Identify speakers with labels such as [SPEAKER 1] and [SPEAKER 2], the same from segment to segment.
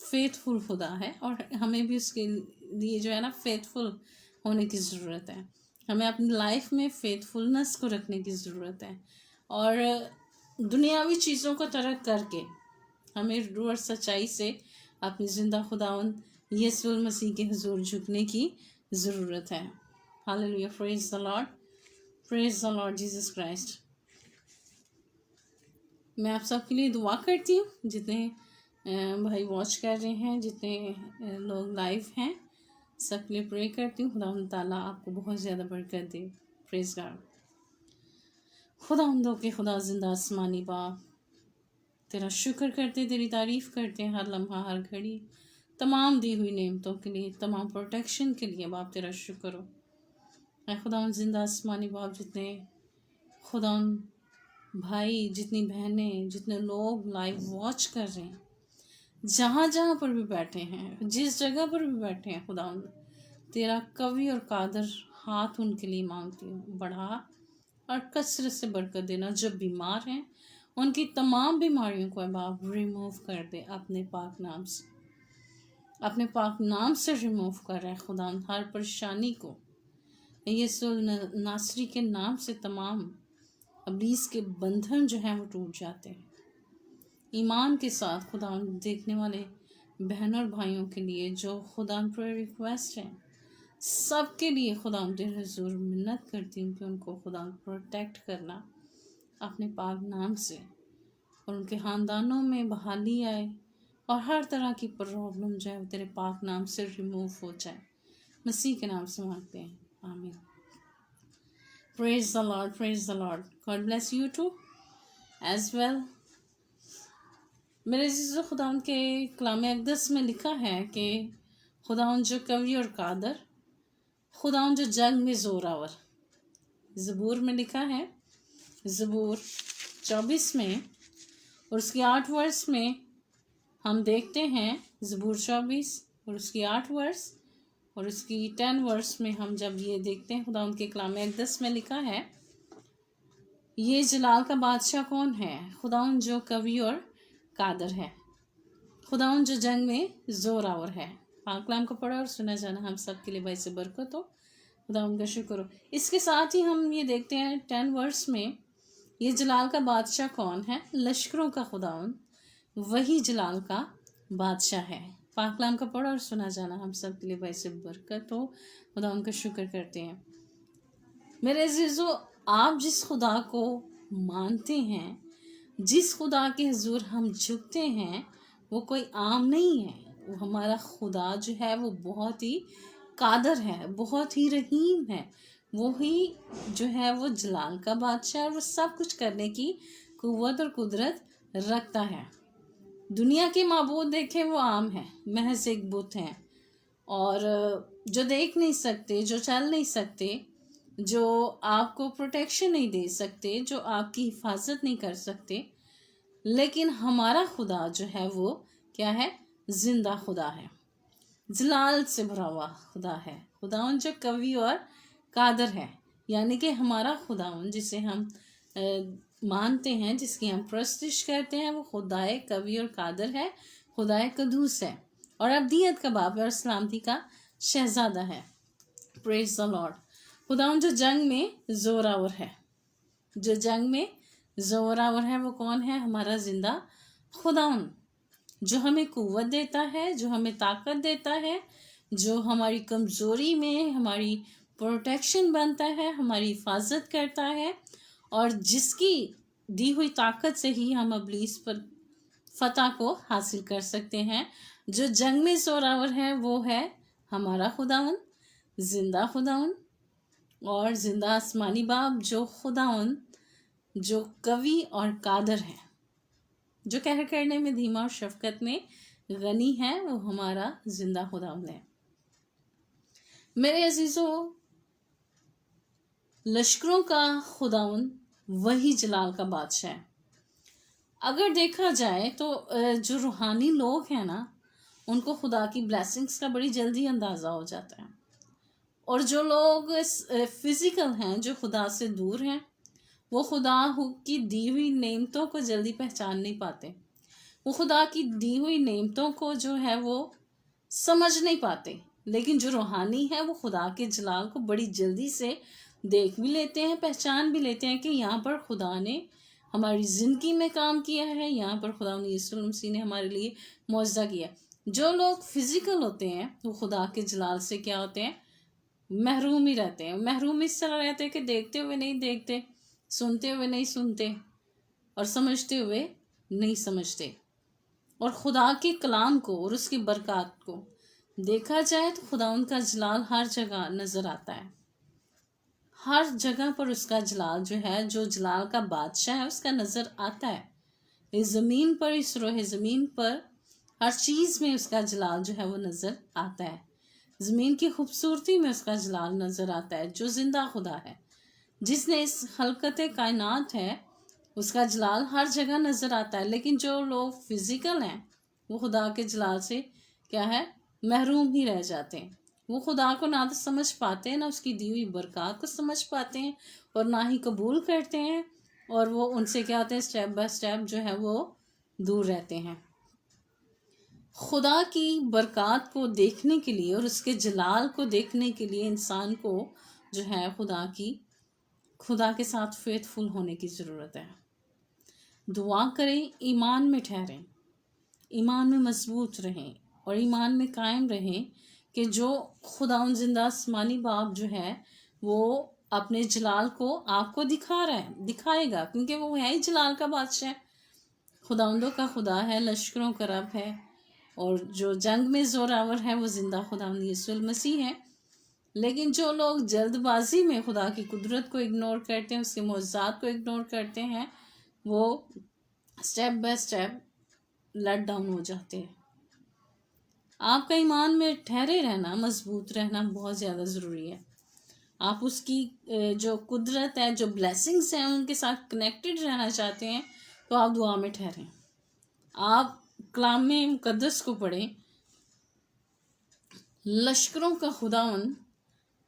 [SPEAKER 1] Faith فل خدا ہے، اور ہمیں بھی اس کے لیے جو ہے نا فیتھ فل ہونے کی ضرورت ہے. ہمیں اپنی لائف میں فیتھ فلنس کو رکھنے کی ضرورت ہے، اور دنیاوی چیزوں کو ترک کر کے ہمیں روح اور سچائی سے اپنی زندہ خداوند یسوع المسیح کے حضور جھکنے کی ضرورت ہے. ہاللیلویا، پریز دی لارڈ، پریز دی لارڈ جیسس کرائسٹ. میں آپ سب کے لیے دعا کرتی ہوں، جتنے بھائی واچ کر رہے ہیں، جتنے لوگ لائیو ہیں، سب کے لیے پرے کرتی ہوں. خدا تعالیٰ آپ کو بہت زیادہ برکت دے. پریز گاڈ. خدا کے خدا زندہ آسمانی باپ، تیرا شکر کرتے، تیری تعریف کرتے ہیں ہر لمحہ ہر گھڑی، تمام دی ہوئی نعمتوں کے لیے، تمام پروٹیکشن کے لیے باپ تیرا شکر ہو. اے خدا زندہ آسمانی باپ، جتنے خدا بھائی، جتنی بہنیں، جتنے لوگ لائیو واچ کر رہے ہیں، جہاں جہاں پر بھی بیٹھے ہیں، جس جگہ پر بھی بیٹھے ہیں، خدا تیرا قوی اور قادر ہاتھ ان کے لیے مانگتی ہوں. بڑھا اور کثرت سے برکت دینا. جب بیمار ہیں ان کی تمام بیماریوں کو باپ ریموو کر دے اپنے پاک نام سے، اپنے پاک نام سے ریموو کر رہے خدا ہر پریشانی کو. یسوع ناصری کے نام سے تمام ابلیس کے بندھن جو ہیں وہ ٹوٹ جاتے ہیں. ایمان کے ساتھ خدا دیکھنے والے بہن اور بھائیوں کے لیے جو خدا پر ریکویسٹ ہیں، سب کے لیے خدا تیرے حضور منت کرتی ہوں کہ ان کو خدا پروٹیکٹ کرنا اپنے پاک نام سے، اور ان کے خاندانوں میں بحالی آئے، اور ہر طرح کی پرابلم جو ہے وہ تیرے پاک نام سے ریموو ہو جائے. مسیح کے نام سے مانگتے ہیں، آمین. Praise the Lord, praise the Lord. God bless you too as well. میرے عزیز و خداوند کے کلام اقدس میں لکھا ہے کہ خداوند جو قوی اور قادر، خداوند جو جنگ میں زور آور. زبور میں لکھا ہے، زبور 24 میں اور اس کی 8 ورس میں ہم دیکھتے ہیں. زبور 24 اور اس کی 8 ورس اور اس کی 10 ورس میں ہم جب یہ دیکھتے ہیں، خدا ان کے کلام اقدس میں لکھا ہے، یہ جلال کا بادشاہ کون ہے؟ خداوند جو قوی اور قادر ہے، خداوند جو جنگ میں زور آور ہے. پاک کلام کو پڑھا اور سنا جانا ہم سب کے لیے باعث برکت ہو. خداوند کا شکر ہو. اس کے ساتھ ہی ہم یہ دیکھتے ہیں 10 ورس میں، یہ جلال کا بادشاہ کون ہے؟ لشکروں کا خداوند، وہی جلال کا بادشاہ ہے. پاک کلام کا پڑھا اور سنا جانا ہم سب کے لیے باعث برکت ہو. خدا ان کا شکر کرتے ہیں. میرے عزیزو، آپ جس خدا کو مانتے ہیں، جس خدا کے حضور ہم جھکتے ہیں، وہ کوئی عام نہیں ہے. وہ ہمارا خدا جو ہے وہ بہت ہی قادر ہے، بہت ہی رحیم ہے. وہی جو ہے وہ جلال کا بادشاہ ہے، وہ سب کچھ کرنے کی قوت اور قدرت رکھتا ہے. دنیا کے معبود دیکھیں وہ عام ہیں، محض ایک بت ہیں، اور جو دیکھ نہیں سکتے، جو چل نہیں سکتے، جو آپ کو پروٹیکشن نہیں دے سکتے، جو آپ کی حفاظت نہیں کر سکتے. لیکن ہمارا خدا جو ہے وہ کیا ہے؟ زندہ خدا ہے، جلال سے بھرا ہوا خدا ہے. خداوند جو قوی اور قادر ہے، یعنی کہ ہمارا خداوند جسے ہم مانتے ہیں، جس کی ہم پرستش کرتے ہیں، وہ خدائے قوی اور قادر ہے، خدائے قدوس ہے، اور ابدیت کا باپ اور سلامتی کا شہزادہ ہے. پریز دی لارڈ. خداوند جو جنگ میں زور آور ہے، جو جنگ میں زور آور ہے، وہ کون ہے؟ ہمارا زندہ خداوند، جو ہمیں قوت دیتا ہے، جو ہمیں طاقت دیتا ہے، جو ہماری کمزوری میں ہماری پروٹیکشن بنتا ہے، ہماری حفاظت کرتا ہے، اور جس کی دی ہوئی طاقت سے ہی ہم ابلیس پر فتح کو حاصل کر سکتے ہیں. جو جنگ میں زور آور ہے وہ ہے ہمارا خداوند، زندہ خداوند، اور زندہ آسمانی باپ، جو خداوند جو قوی اور قادر ہے، جو قہر کرنے میں دھیما اور شفقت میں غنی ہے، وہ ہمارا زندہ خداوند ہے. میرے عزیزو، لشکروں کا خداوند وہی جلال کا بادشاہ ہے. اگر دیکھا جائے تو جو روحانی لوگ ہیں نا، ان کو خدا کی بلیسنگز کا بڑی جلدی اندازہ ہو جاتا ہے، اور جو لوگ فزیکل ہیں، جو خدا سے دور ہیں، وہ خدا کی دی ہوئی نعمتوں کو جلدی پہچان نہیں پاتے. وہ خدا کی دی ہوئی نعمتوں کو جو ہے وہ سمجھ نہیں پاتے، لیکن جو روحانی ہے وہ خدا کے جلال کو بڑی جلدی سے دیکھ بھی لیتے ہیں، پہچان بھی لیتے ہیں کہ یہاں پر خدا نے ہماری زندگی میں کام کیا ہے، یہاں پر خدا یسوع مسیح نے ہمارے لیے معجزہ کیا۔ جو لوگ فزیکل ہوتے ہیں وہ خدا کے جلال سے کیا ہوتے ہیں؟ محروم ہی رہتے ہیں۔ محروم اس طرح رہتے ہیں کہ دیکھتے ہوئے نہیں دیکھتے، سنتے ہوئے نہیں سنتے، اور سمجھتے ہوئے نہیں سمجھتے۔ اور خدا کے کلام کو اور اس کی برکات کو دیکھا جائے تو خدا ان کا جلال ہر جگہ نظر آتا ہے، ہر جگہ پر اس کا جلال جو ہے، جو جلال کا بادشاہ ہے، اس کا نظر آتا ہے۔ اس زمین پر، اس روح زمین پر ہر چیز میں اس کا جلال جو ہے وہ نظر آتا ہے۔ زمین کی خوبصورتی میں اس کا جلال نظر آتا ہے، جو زندہ خدا ہے، جس نے اس خلقت کائنات ہے، اس کا جلال ہر جگہ نظر آتا ہے۔ لیکن جو لوگ فزیکل ہیں وہ خدا کے جلال سے کیا ہے؟ محروم ہی رہ جاتے ہیں۔ وہ خدا کو نہ تو سمجھ پاتے ہیں، نہ اس کی دی ہوئی برکات کو سمجھ پاتے ہیں، اور نہ ہی قبول کرتے ہیں، اور وہ ان سے کیا ہوتے ہیں؟ سٹیپ بائی سٹیپ جو ہے وہ دور رہتے ہیں۔ خدا کی برکات کو دیکھنے کے لیے اور اس کے جلال کو دیکھنے کے لیے انسان کو جو ہے خدا کے ساتھ فیتھفل ہونے کی ضرورت ہے۔ دعا کریں، ایمان میں ٹھہریں، ایمان میں مضبوط رہیں، اور ایمان میں قائم رہیں کہ جو خداوند زندہ آسمانی باپ جو ہے وہ اپنے جلال کو آپ کو دکھائے گا، کیونکہ وہ ہے ہی جلال کا بادشاہ، خداوندوں کا خدا ہے، لشکروں کا رب ہے، اور جو جنگ میں زوراور ہے وہ زندہ خداوند یسوع مسیح ہے۔ لیکن جو لوگ جلد بازی میں خدا کی قدرت کو اگنور کرتے ہیں، اس کے معجزات کو اگنور کرتے ہیں، وہ step by step let down ہو جاتے ہیں۔ آپ کا ایمان میں ٹھہرے رہنا، مضبوط رہنا بہت زیادہ ضروری ہے۔ آپ اس کی جو قدرت ہے، جو بلیسنگز ہیں، ان کے ساتھ کنیکٹڈ رہنا چاہتے ہیں تو آپ دعا میں ٹھہریں، آپ کلام مقدس کو پڑھیں۔ لشکروں کا خداوند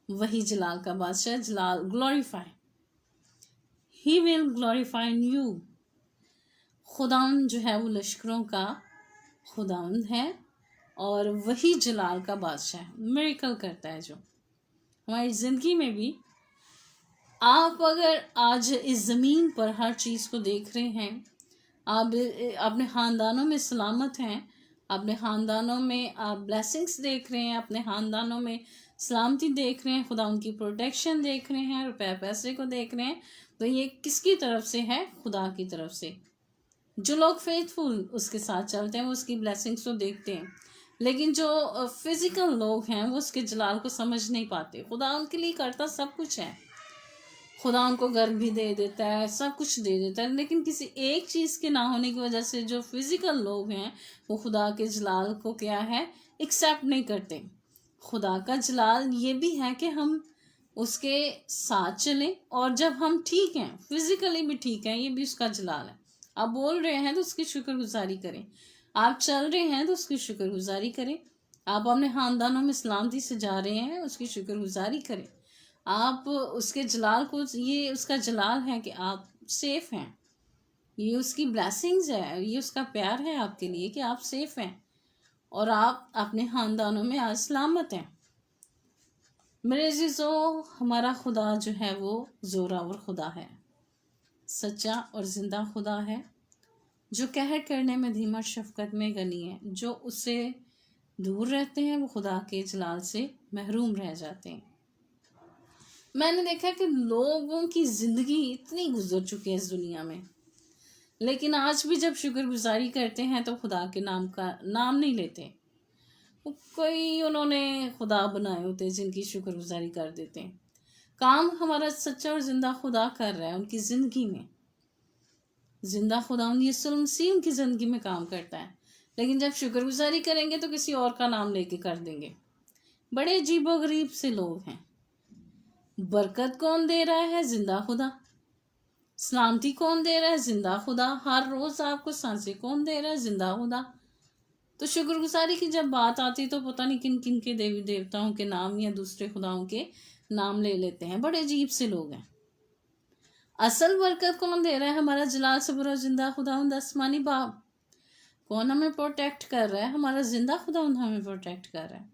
[SPEAKER 1] وہی جلال کا بادشاہ، جلال glorify, he will glorify in you. خداوند جو ہے وہ لشکروں کا خداوند ہے، اور وہی جلال کا بادشاہ ہے، میریکل کرتا ہے جو ہماری زندگی میں بھی۔ آپ اگر آج اس زمین پر ہر چیز کو دیکھ رہے ہیں، آپ اپنے خاندانوں میں سلامت ہیں، اپنے خاندانوں میں آپ بلیسنگس دیکھ رہے ہیں، اپنے خاندانوں میں سلامتی دیکھ رہے ہیں، خدا ان کی پروٹیکشن دیکھ رہے ہیں، روپے پیسے کو دیکھ رہے ہیں، تو یہ کس کی طرف سے ہے؟ خدا کی طرف سے۔ جو لوگ فیتھفل اس کے ساتھ چلتے ہیں وہ اس کی بلیسنگس کو دیکھتے ہیں، لیکن جو فزیکل لوگ ہیں وہ اس کے جلال کو سمجھ نہیں پاتے۔ خدا ان کے لیے کرتا سب کچھ ہے، خدا ان کو گھر بھی دے دیتا ہے، سب کچھ دے دیتا ہے، لیکن کسی ایک چیز کے نہ ہونے کی وجہ سے جو فزیکل لوگ ہیں وہ خدا کے جلال کو کیا ہے؟ ایکسیپٹ نہیں کرتے۔ خدا کا جلال یہ بھی ہے کہ ہم اس کے ساتھ چلیں، اور جب ہم ٹھیک ہیں، فزیکلی بھی ٹھیک ہیں، یہ بھی اس کا جلال ہے۔ آپ بول رہے ہیں تو اس کی شکر گزاری کریں، آپ چل رہے ہیں تو اس کی شکر گزاری کریں، آپ اپنے خاندانوں میں سلامتی سے جا رہے ہیں، اس کی شکر گزاری کریں۔ آپ اس کے جلال کو، یہ اس کا جلال ہے کہ آپ سیف ہیں، یہ اس کی بلیسنگز ہے، یہ اس کا پیار ہے آپ کے لیے کہ آپ سیف ہیں، اور آپ اپنے خاندانوں میں آج سلامت ہیں۔ میرے عزیزو، ہمارا خدا جو ہے وہ زوراور خدا ہے، سچا اور زندہ خدا ہے، جو قہر کرنے میں دھیما، شفقت میں غنی ہے۔ جو اس سے دور رہتے ہیں وہ خدا کے جلال سے محروم رہ جاتے ہیں۔ میں نے دیکھا کہ لوگوں کی زندگی اتنی گزر چکی ہے اس دنیا میں، لیکن آج بھی جب شکر گزاری کرتے ہیں تو خدا کے نام کا نام نہیں لیتے۔ کوئی انہوں نے خدا بنائے ہوتے ہیں جن کی شکر گزاری کر دیتے ہیں۔ کام ہمارا سچا اور زندہ خدا کر رہا ہے ان کی زندگی میں، زندہ خدا یسوع مسیح ان کی زندگی میں کام کرتا ہے، لیکن جب شکر گزاری کریں گے تو کسی اور کا نام لے کے کر دیں گے۔ بڑے عجیب و غریب سے لوگ ہیں۔ برکت کون دے رہا ہے؟ زندہ خدا۔ سلامتی کون دے رہا ہے؟ زندہ خدا۔ ہر روز آپ کو سانسیں کون دے رہا ہے؟ زندہ خدا۔ تو شکر گزاری کی جب بات آتی تو پتہ نہیں کن کن کے دیوی دیوتاؤں کے نام یا دوسرے خداؤں کے نام لے لیتے ہیں۔ بڑے عجیب سے لوگ ہیں۔ اصل برکت کون دے رہا ہے؟ ہمارا جلال سے برا زندہ خداوند آسمانی باپ۔ کون ہمیں پروٹیکٹ کر رہا ہے؟ ہمارا زندہ خداوند ہمیں پروٹیکٹ کر رہا ہے۔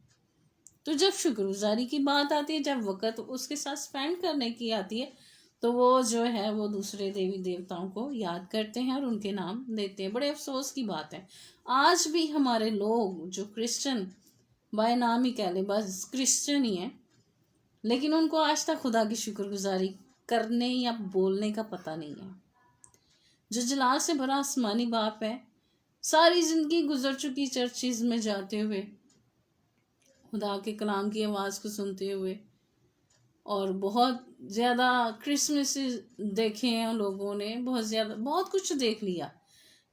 [SPEAKER 1] تو جب شکر گزاری کی بات آتی ہے، جب وقت اس کے ساتھ سپینڈ کرنے کی آتی ہے، تو وہ جو ہے وہ دوسرے دیوی دیوتاؤں کو یاد کرتے ہیں اور ان کے نام لیتے ہیں۔ بڑے افسوس کی بات ہے، آج بھی ہمارے لوگ جو کرسچن بائے نام ہی کہہ لیں، بس کرسچن ہی ہیں، لیکن ان کو آج تک خدا کی شکر گزاری کرنے یا بولنے کا پتہ نہیں ہے۔ جو جلال سے بھرا آسمانی باپ ہے، ساری زندگی گزر چکی چرچز میں جاتے ہوئے، خدا کے کلام کی آواز کو سنتے ہوئے، اور بہت زیادہ کرسمس دیکھے ہیں ان لوگوں نے، بہت کچھ دیکھ لیا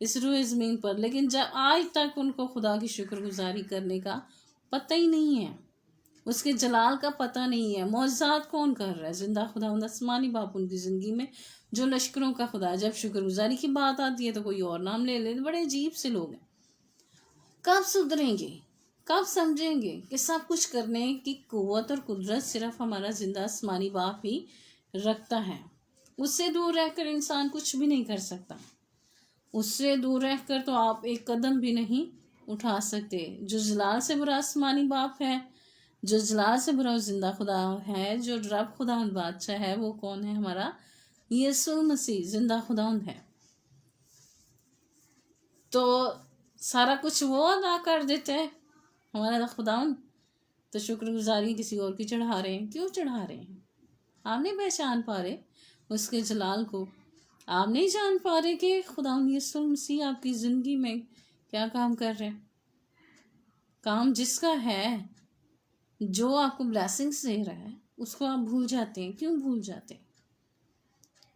[SPEAKER 1] اس روئے زمین پر، لیکن جب آج تک ان کو خدا کی شکر گزاری کرنے کا پتہ ہی نہیں ہے، اس کے جلال کا پتہ نہیں ہے۔ معجزات کون کر رہا ہے؟ زندہ خداوند آسمانی باپ ان کی زندگی میں، جو لشکروں کا خدا ہے۔ جب شکر گزاری کی بات آتی ہے تو کوئی اور نام لے لیتے۔ بڑے عجیب سے لوگ ہیں۔ کب سدھریں گے؟ کب سمجھیں گے کہ سب کچھ کرنے کی قوت اور قدرت صرف ہمارا زندہ آسمانی باپ ہی رکھتا ہے؟ اس سے دور رہ کر انسان کچھ بھی نہیں کر سکتا۔ اس سے دور رہ کر تو آپ ایک قدم بھی نہیں اٹھا سکتے۔ جو جلال سے برا آسمانی باپ ہے، جو جلال سے برا زندہ خدا ہے، جو رب خداوند بادشاہ ہے، وہ کون ہے؟ ہمارا یسوع مسیح زندہ خداوند ہے۔ تو سارا کچھ وہ ادا کر دیتے ہیں ہمارا خداوند، تو شکر گزاری کسی اور کی چڑھا رہے ہیں۔ کیوں چڑھا رہے ہیں؟ آپ نہیں پہچان پا رہے اس کے جلال کو؟ آپ نہیں جان پا رہے کہ خداوند یسوع مسیح آپ کی زندگی میں کیا کام کر رہے ہیں؟ کام جس کا ہے، جو آپ کو بلیسنگز دے رہا ہے، اس کو آپ بھول جاتے ہیں۔ کیوں بھول جاتے ہیں؟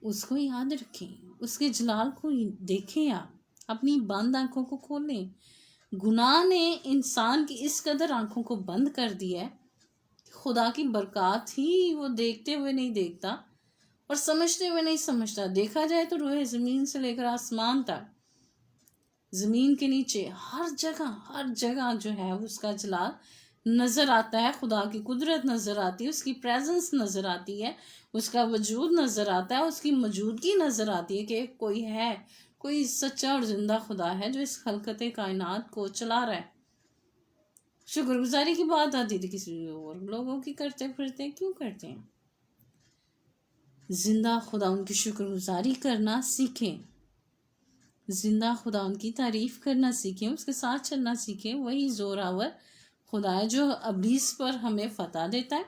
[SPEAKER 1] اس کو یاد رکھیں، اس کے جلال کو دیکھیں، آپ اپنی بند آنکھوں کو کھولیں۔ گناہ نے انسان کی اس قدر آنکھوں کو بند کر دیا ہے، خدا کی برکات ہی وہ دیکھتے ہوئے نہیں دیکھتا اور سمجھتے ہوئے نہیں سمجھتا۔ دیکھا جائے تو روئے زمین سے لے کر آسمان تک، زمین کے نیچے ہر جگہ جو ہے اس کا جلال نظر آتا ہے، خدا کی قدرت نظر آتی ہے، اس کی پریزنس نظر آتی ہے، اس کا وجود نظر آتا ہے، اس کی موجودگی نظر آتی ہے کہ کوئی ہے، کوئی سچا اور زندہ خدا ہے جو اس خلقت کائنات کو چلا رہا ہے۔ شکر گزاری کی بات آتی تھی کسی اور لوگوں کی کرتے پھرتے، کیوں کرتے ہیں؟ زندہ خدا ان کی شکر گزاری کرنا سیکھیں، زندہ خدا ان کی تعریف کرنا سیکھیں، اس کے ساتھ چلنا سیکھیں۔ وہی زوراور خدا ہے جو ابلیس پر ہمیں فتح دیتا ہے،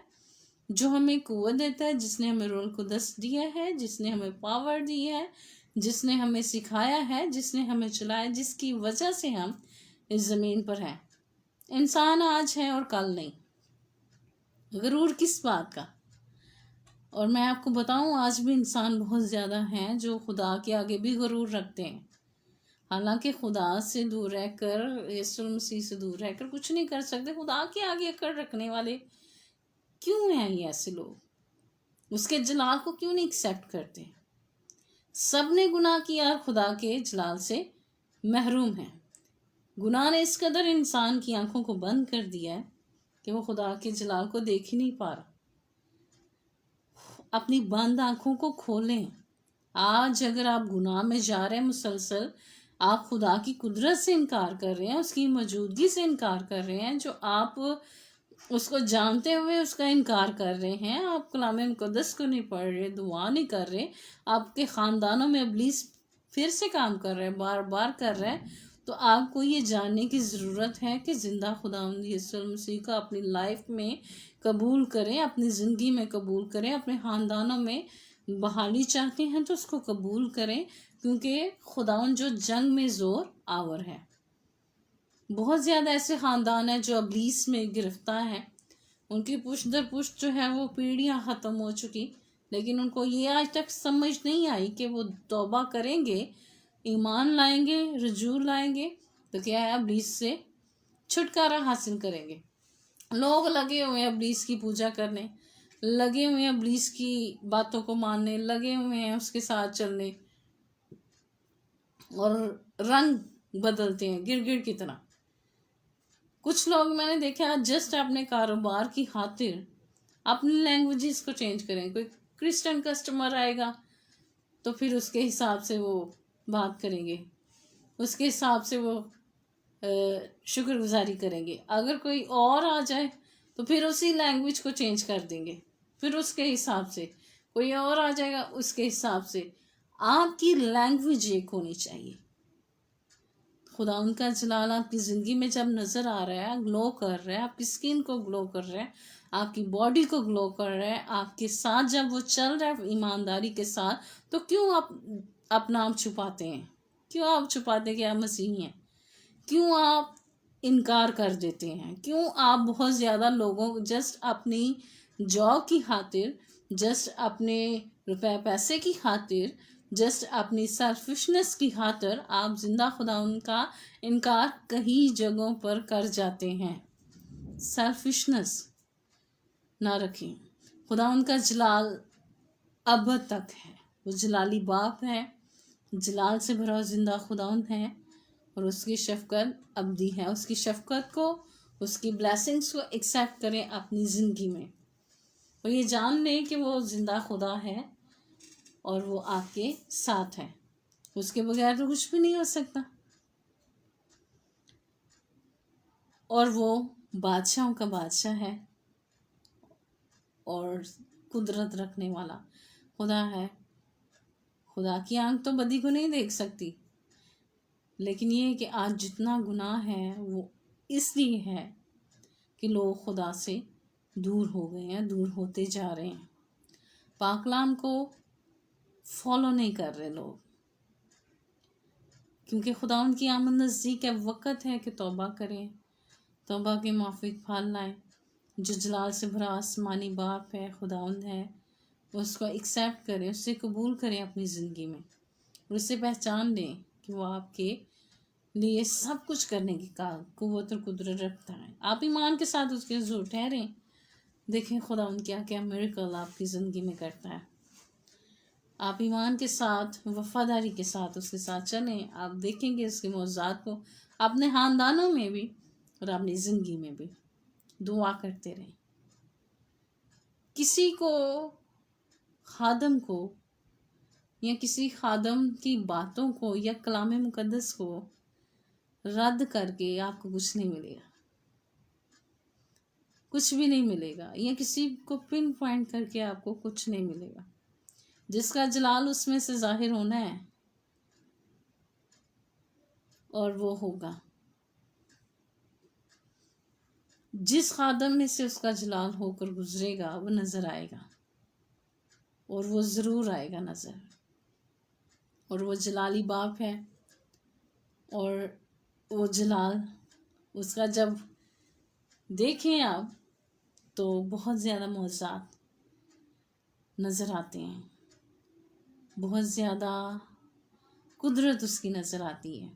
[SPEAKER 1] جو ہمیں قوت دیتا ہے، جس نے ہمیں روح القدس دیا ہے، جس نے ہمیں پاور دی ہے، جس نے ہمیں سکھایا ہے، جس نے ہمیں چلایا، جس کی وجہ سے ہم اس زمین پر ہیں۔ انسان آج ہے اور کل نہیں۔ غرور کس بات کا؟ اور میں آپ کو بتاؤں، آج بھی انسان بہت زیادہ ہیں جو خدا کے آگے بھی غرور رکھتے ہیں، حالانکہ خدا سے دور رہ کر، یسوع مسیح سے دور رہ کر کچھ نہیں کر سکتے۔ خدا کے آگے اکڑ رکھنے والے کیوں ہیں یہ ایسے لوگ؟ اس کے جلال کو کیوں نہیں ایکسیپٹ کرتے؟ سب نے گناہ کیا اور خدا کے جلال سے محروم ہیں۔ گناہ نے اس قدر انسان کی آنکھوں کو بند کر دیا ہے کہ وہ خدا کے جلال کو دیکھ ہی نہیں پا رہا۔ اپنی بند آنکھوں کو کھولیں۔ آج اگر آپ گناہ میں جا رہے ہیں مسلسل، آپ خدا کی قدرت سے انکار کر رہے ہیں، اس کی موجودگی سے انکار کر رہے ہیں، جو آپ اس کو جانتے ہوئے اس کا انکار کر رہے ہیں، آپ کلام مقدس کو نہیں پڑھ رہے، دعا نہیں کر رہے، آپ کے خاندانوں میں ابلیس پھر سے کام کر رہے ہیں، بار بار کر رہے ہیں، تو آپ کو یہ جاننے کی ضرورت ہے کہ زندہ خداوند یسوع مسیح کو اپنی لائف میں قبول کریں، اپنی زندگی میں قبول کریں، اپنے خاندانوں میں بحالی چاہتے ہیں تو اس کو قبول کریں، کیونکہ خداوند جو جنگ میں زور آور ہے۔ بہت زیادہ ایسے خاندان ہیں جو ابلیس میں گرفتار ہیں، ان کی پشت در پشت جو ہے وہ پیڑھیاں ختم ہو چکی، لیکن ان کو یہ آج تک سمجھ نہیں آئی کہ وہ توبہ کریں گے، ایمان لائیں گے، رجوع لائیں گے تو کیا ہے، ابلیس سے چھٹکارا حاصل کریں گے۔ لوگ لگے ہوئے ہیں ابلیس کی پوجا کرنے، لگے ہوئے ہیں ابلیس کی باتوں کو ماننے، لگے ہوئے ہیں اس کے ساتھ چلنے، اور رنگ بدلتے ہیں گرگٹ کی طرح۔ کچھ لوگ میں نے دیکھا جسٹ اپنے کاروبار کی خاطر اپنی لینگویجز کو چینج کریں۔ کوئی کرسچن کسٹمر آئے گا تو پھر اس کے حساب سے وہ بات کریں گے، اس کے حساب سے وہ شکر گزاری کریں گے. اگر کوئی اور آ جائے تو پھر اسی لینگویج کو چینج کر دیں گے، پھر اس کے حساب سے کوئی اور آ جائے گا، اس کے حساب سے. آپ کی لینگویج ایک ہونی چاہیے. خدا ان کا جلال آپ کی زندگی میں جب نظر آ رہا ہے، گلو کر رہا ہے، آپ کی اسکن کو گلو کر رہا ہے، آپ کی باڈی کو گلو کر رہا ہے، آپ کے ساتھ جب وہ چل رہا ہے ایمانداری کے ساتھ، تو کیوں آپ اپنا آپ چھپاتے ہیں؟ کیوں آپ چھپاتے کہ آپ مسیحی ہیں؟ کیوں آپ انکار کر دیتے ہیں؟ کیوں آپ بہت زیادہ لوگوں جسٹ اپنی جاب کی خاطر، جسٹ اپنے روپے پیسے کی خاطر، جسٹ اپنی سیلفشنس کی خاطر آپ زندہ خدا ان کا انکار کئی جگہوں پر کر جاتے ہیں؟ سیلفشنس نہ رکھیں. خدا ان کا جلال اب تک ہے، وہ جلالی باپ ہے، جلال سے بھرا زندہ خداوند ہے، اور اس کی شفقت ابدی ہے. اس کی شفقت کو، اس کی بلیسنگز کو ایکسیپٹ کریں اپنی زندگی میں، اور یہ جان لیں کہ وہ زندہ خدا ہے اور وہ آپ کے ساتھ ہے. اس کے بغیر تو کچھ بھی نہیں ہو سکتا. اور وہ بادشاہوں کا بادشاہ ہے اور قدرت رکھنے والا خدا ہے. خدا کی آنکھ تو بدی کو نہیں دیکھ سکتی، لیکن یہ ہے کہ آج جتنا گناہ ہے وہ اس لیے ہے کہ لوگ خدا سے دور ہو گئے ہیں، دور ہوتے جا رہے ہیں. پاکلام کو فالو نہیں کر رہے لوگ، کیونکہ خدا ان کی آمد نزدیک ہے. وقت ہے کہ توبہ کریں، توبہ کے موافق پھل لائیں. جو جلال سے بھرا آسمانی باپ ہے، خداوند ہے، اس کو ایکسیپٹ کریں، اس سے قبول کریں اپنی زندگی میں، اور اسے پہچان لیں کہ وہ آپ کے لیے سب کچھ کرنے کی قوت اور قدرت رکھتا ہے. آپ ایمان کے ساتھ اس کے حضور ٹھہریں، دیکھیں خدا ان کیا کیا میریکل آپ کی زندگی میں کرتا ہے. آپ ایمان کے ساتھ، وفاداری کے ساتھ اس کے ساتھ چلیں، آپ دیکھیں گے اس کے معجزات کو اپنے خاندانوں میں بھی اور اپنی زندگی میں بھی. دعا کرتے رہیں. کسی کو، خادم کو، یا کسی خادم کی باتوں کو یا کلام مقدس کو رد کر کے آپ کو کچھ نہیں ملے گا، کچھ بھی نہیں ملے گا. یا کسی کو پن پوائنٹ کر کے آپ کو کچھ نہیں ملے گا. جس کا جلال اس میں سے ظاہر ہونا ہے، اور وہ ہوگا. جس خادم میں سے اس کا جلال ہو کر گزرے گا وہ نظر آئے گا، اور وہ ضرور آئے گا نظر. اور وہ جلالی باپ ہے، اور وہ جلال اس کا جب دیکھیں آپ تو بہت زیادہ معجزات نظر آتے ہیں، بہت زیادہ قدرت اس کی نظر آتی ہے.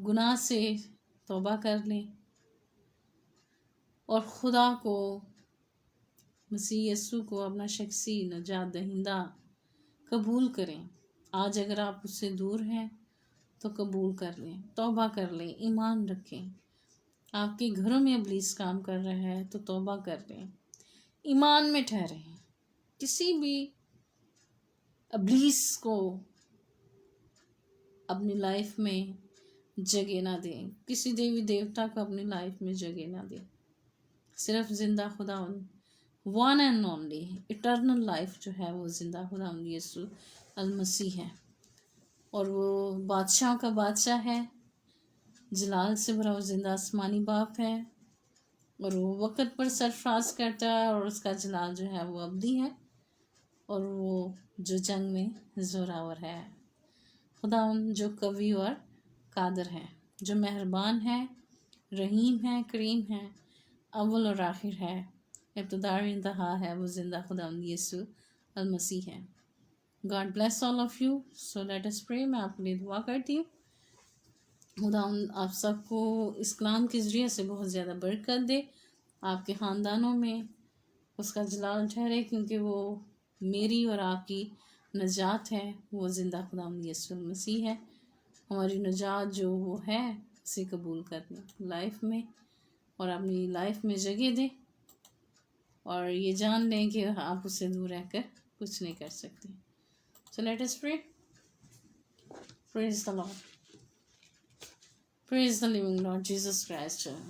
[SPEAKER 1] گناہ سے توبہ کر لیں اور خدا کو، مسیح یسوع کو اپنا شخصی نجات دہندہ قبول کریں. آج اگر آپ اس سے دور ہیں تو قبول کر لیں، توبہ کر لیں، ایمان رکھیں. آپ کے گھروں میں ابلیس کام کر رہا ہے تو توبہ کر لیں، ایمان میں ٹھہریں. کسی بھی ابلیس کو اپنی لائف میں جگہ نہ دیں، کسی دیوی دیوتا کو اپنی لائف میں جگہ نہ دیں. صرف زندہ خدا، one and only eternal life جو ہے وہ زندہ خدا یسوع المسیح ہے. اور وہ بادشاہ کا بادشاہ ہے، جلال سے بھرا وہ زندہ آسمانی باپ ہے، اور وہ وقت پر سرفراز کرتا ہے، اور اس کا جلال جو ہے وہ ابدی ہے، اور وہ جو جنگ میں زوراور ہے. خدا جو قوی اور قادر ہے، جو مہربان ہے، رحیم ہے، کریم ہے، اول اور آخر ہے، ابتدا اور انتہا ہے، وہ زندہ خدا یسوع المسیح ہے. God bless all of you. So let us pray. میں آپ کے لیے دعا کرتی ہوں. خدا آپ سب کو اس کلام کے ذریعے سے بہت زیادہ برکت دے، آپ کے خاندانوں میں اس کا جلال ٹھہرے، کیونکہ وہ میری اور آپ کی نجات ہے، وہ زندہ خدا یسوع المسیح ہے. ہماری نجات جو وہ ہے اسے قبول کرنا لائف میں، اور اپنی لائف میں جگہ دیں، اور یہ جان لیں کہ آپ اس سے دور رہ کر کچھ نہیں کر سکتے. So let us pray. Praise the Lord. Praise the living Lord Jesus Christ.